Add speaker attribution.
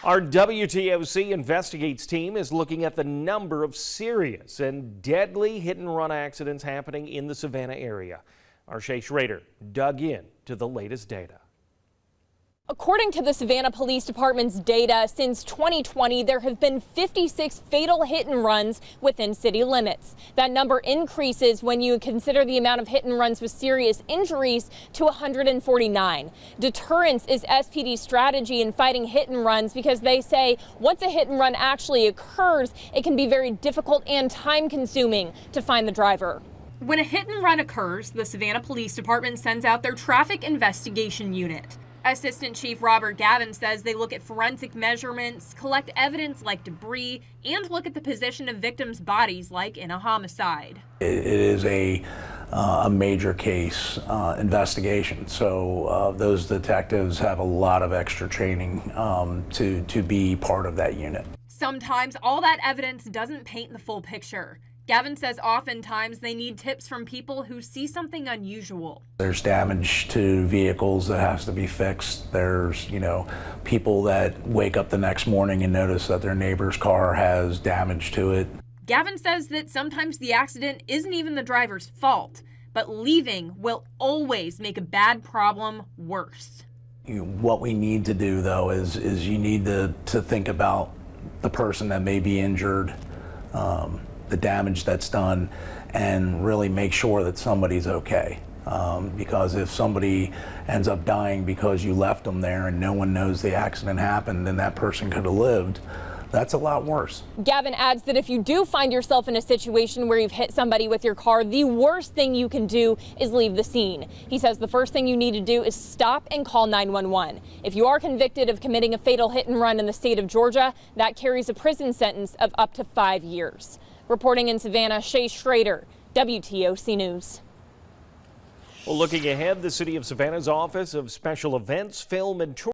Speaker 1: Our WTOC Investigates team is looking at the number of serious and deadly hit-and-run accidents happening in the Savannah area. Our Shay Schrader dug in to the latest data.
Speaker 2: According to the Savannah Police Department's data, since 2020, there have been 56 fatal hit and runs within city limits. That number increases when you consider the amount of hit and runs with serious injuries to 149. Deterrence is SPD's strategy in fighting hit and runs because they say once a hit and run actually occurs, it can be very difficult and time consuming to find the driver.
Speaker 3: When a hit and run occurs, the Savannah Police Department sends out their traffic investigation unit. Assistant Chief Robert Gavin says they look at forensic measurements, collect evidence like debris, and look at the position of victims' bodies like in a homicide.
Speaker 4: It is a major case investigation, so those detectives have a lot of extra training to be part of that unit.
Speaker 3: Sometimes all that evidence doesn't paint the full picture. Gavin says oftentimes they need tips from people who see something unusual.
Speaker 4: There's damage to vehicles that has to be fixed. There's, people that wake up the next morning and notice that their neighbor's car has damage to it.
Speaker 3: Gavin says that sometimes the accident isn't even the driver's fault, but leaving will always make a bad problem worse.
Speaker 4: What we need to do, though, is you need to think about the person that may be injured, the damage that's done, and really make sure that somebody's okay. Because if somebody ends up dying because you left them there and no one knows the accident happened and that person could have lived, that's a lot worse.
Speaker 2: Gavin adds that if you do find yourself in a situation where you've hit somebody with your car, the worst thing you can do is leave the scene. He says the first thing you need to do is stop and call 911. If you are convicted of committing a fatal hit and run in the state of Georgia, that carries a prison sentence of up to 5 years. Reporting in Savannah, Shay Schrader, WTOC News.
Speaker 1: Well, looking ahead, the City of Savannah's Office of Special Events, Film and Tourism